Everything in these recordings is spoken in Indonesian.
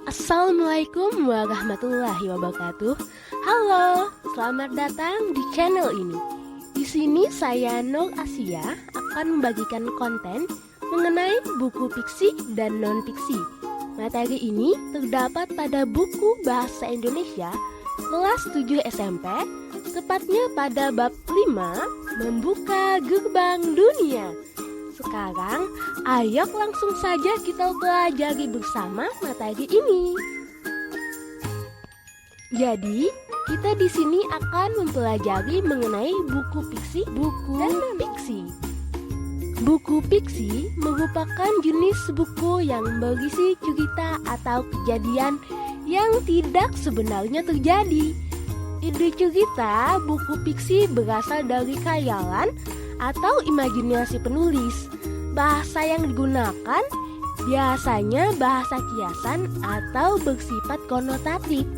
Assalamualaikum warahmatullahi wabarakatuh. Halo, selamat datang di channel ini. Di sini saya Nur Asia akan membagikan konten mengenai buku fiksi dan non-fiksi. Materi ini terdapat pada buku Bahasa Indonesia kelas 7 SMP, tepatnya pada bab 5, Membuka Gerbang Dunia. Sekarang, ayo langsung saja kita pelajari bersama materi ini. Jadi, kita di sini akan mempelajari mengenai buku fiksi, buku dan non-fiksi. Buku fiksi merupakan jenis buku yang berisi cerita atau kejadian yang tidak sebenarnya terjadi. Ide cerita buku fiksi berasal dari khayalan atau imajinasi penulis. Bahasa yang digunakan biasanya bahasa kiasan atau bersifat konotatif.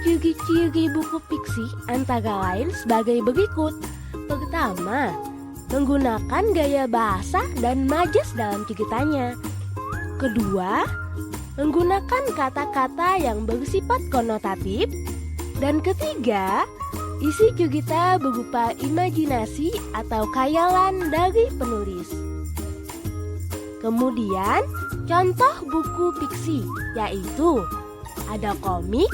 Ciri-ciri buku fiksi antara lain sebagai berikut. Pertama, menggunakan gaya bahasa dan majas dalam ceritanya. Kedua, menggunakan kata-kata yang bersifat konotatif. Dan ketiga, isi cerita berupa imajinasi atau khayalan dari penulis. Kemudian, contoh buku fiksi yaitu ada komik,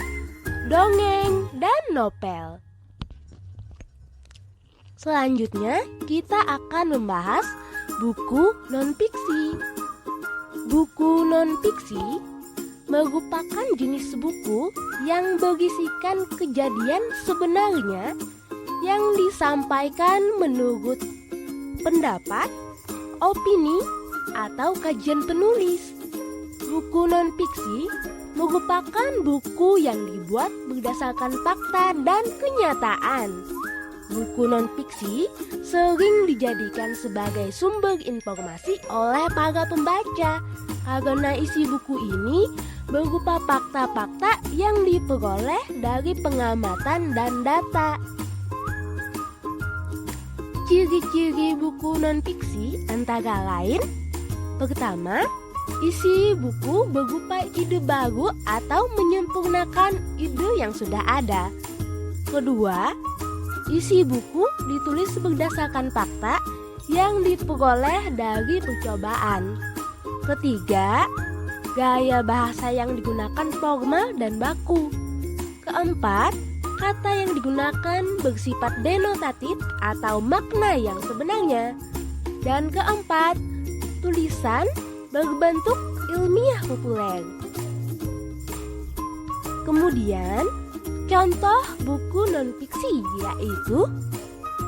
dongeng, dan novel. Selanjutnya, kita akan membahas buku non-fiksi. Buku non-fiksi merupakan jenis buku yang berisikan kejadian sebenarnya yang disampaikan menurut pendapat, opini, atau kajian penulis. Buku non-fiksi merupakan buku yang dibuat berdasarkan fakta dan kenyataan. Buku non-fiksi sering dijadikan sebagai sumber informasi oleh para pembaca karena isi buku ini berupa fakta-fakta yang diperoleh dari pengamatan dan data. Ciri-ciri buku non-fiksi antara lain: pertama, isi buku berupa ide baru atau menyempurnakan ide yang sudah ada. Kedua, isi buku ditulis berdasarkan fakta yang diperoleh dari percobaan. Ketiga, gaya bahasa yang digunakan formal dan baku. Keempat, kata yang digunakan bersifat denotatif atau makna yang sebenarnya. Dan keempat, tulisan berbentuk ilmiah populer. Kemudian, contoh buku non-fiksi yaitu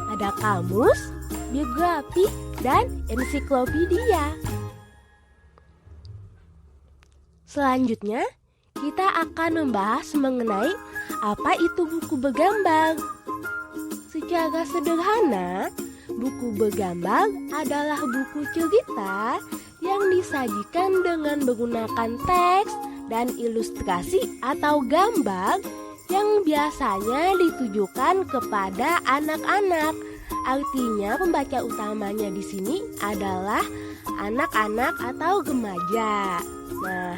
ada kamus, biografi, dan ensiklopedia. Selanjutnya, kita akan membahas mengenai apa itu buku bergambar. Secara sederhana, buku bergambar adalah buku cerita yang disajikan dengan menggunakan teks dan ilustrasi atau gambar yang biasanya ditujukan kepada anak-anak. Artinya, pembaca utamanya di sini adalah anak-anak atau remaja. Nah,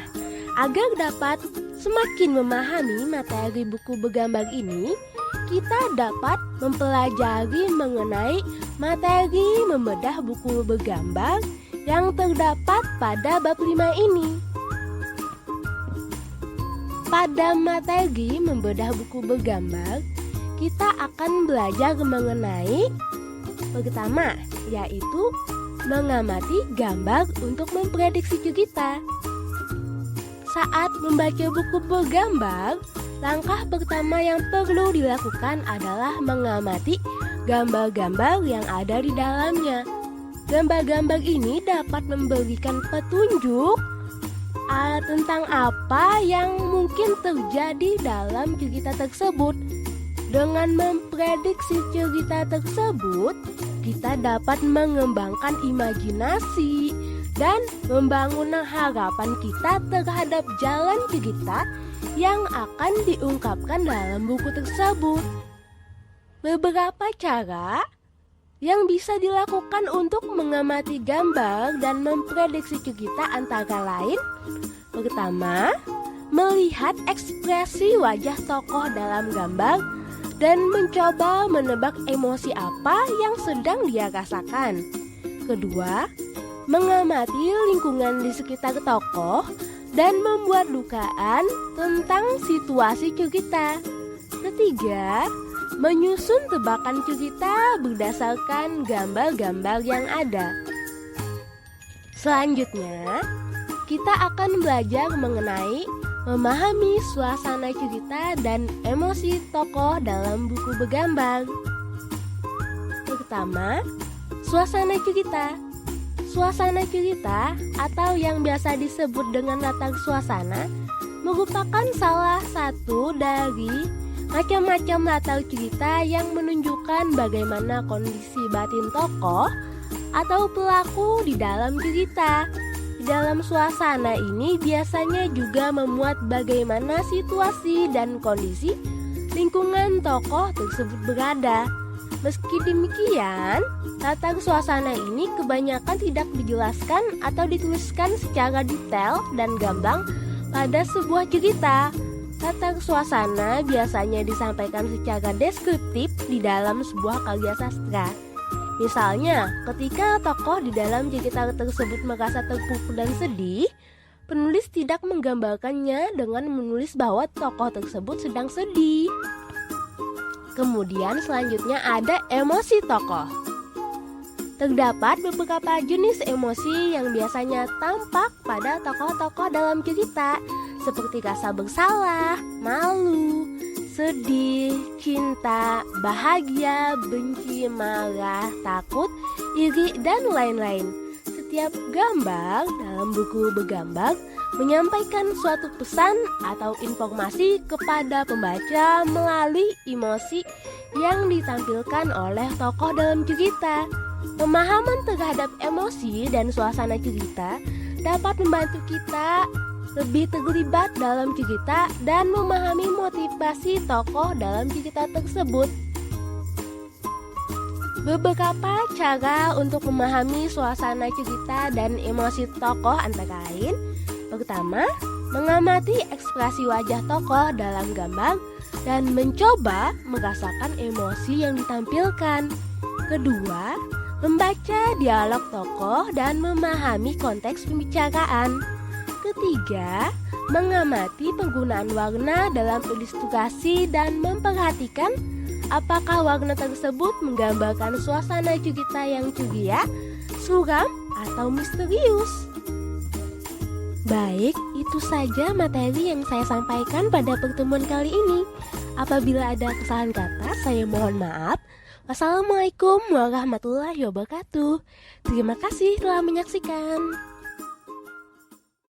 agar dapat semakin memahami materi buku bergambar ini, kita dapat mempelajari mengenai materi membedah buku bergambar yang terdapat pada bab 5 ini. Pada materi membedah buku bergambar, kita akan belajar mengenai pertama, yaitu mengamati gambar untuk memprediksi cerita. Saat membaca buku bergambar, langkah pertama yang perlu dilakukan adalah mengamati gambar-gambar yang ada di dalamnya. Gambar-gambar ini dapat memberikan petunjuk tentang apa yang mungkin terjadi dalam cerita tersebut. Dengan memprediksi cerita tersebut, kita dapat mengembangkan imajinasi dan membangun harapan kita terhadap jalan cerita yang akan diungkapkan dalam buku tersebut. Beberapa cara yang bisa dilakukan untuk mengamati gambar dan memprediksi cerita antara lain: pertama, melihat ekspresi wajah tokoh dalam gambar dan mencoba menebak emosi apa yang sedang dia rasakan. Kedua, mengamati lingkungan di sekitar tokoh dan membuat dugaan tentang situasi cerita. Ketiga, menyusun tebakan cerita berdasarkan gambar-gambar yang ada. Selanjutnya, kita akan belajar mengenai memahami suasana cerita dan emosi tokoh dalam buku bergambar. Pertama, suasana cerita. Suasana cerita atau yang biasa disebut dengan latar suasana merupakan salah satu dari macam-macam latar cerita yang menunjukkan bagaimana kondisi batin tokoh atau pelaku di dalam cerita. Di dalam suasana ini biasanya juga memuat bagaimana situasi dan kondisi lingkungan tokoh tersebut berada. Meski demikian, latar suasana ini kebanyakan tidak dijelaskan atau dituliskan secara detail dan gamblang pada sebuah cerita. Latar suasana biasanya disampaikan secara deskriptif di dalam sebuah karya sastra. Misalnya, ketika tokoh di dalam cerita tersebut merasa terpukul dan sedih, penulis tidak menggambarkannya dengan menulis bahwa tokoh tersebut sedang sedih. Kemudian selanjutnya ada emosi tokoh. Terdapat beberapa jenis emosi yang biasanya tampak pada tokoh-tokoh dalam cerita, seperti rasa bersalah, malu, sedih, cinta, bahagia, benci, marah, takut, iri, dan lain-lain. Setiap gambar dalam buku bergambar menyampaikan suatu pesan atau informasi kepada pembaca melalui emosi yang ditampilkan oleh tokoh dalam cerita. Pemahaman terhadap emosi dan suasana cerita dapat membantu kita lebih terlibat dalam cerita dan memahami motivasi tokoh dalam cerita tersebut. Beberapa cara untuk memahami suasana cerita dan emosi tokoh antara lain: pertama, mengamati ekspresi wajah tokoh dalam gambar dan mencoba merasakan emosi yang ditampilkan. Kedua, membaca dialog tokoh dan memahami konteks pembicaraan. Ketiga, mengamati penggunaan warna dalam ilustrasi dan memperhatikan apakah warna tersebut menggambarkan suasana cerita yang ceria, suram, atau misterius. Baik, itu saja materi yang saya sampaikan pada pertemuan kali ini. Apabila ada kesalahan kata, saya mohon maaf. Wassalamualaikum warahmatullahi wabarakatuh. Terima kasih telah menyaksikan.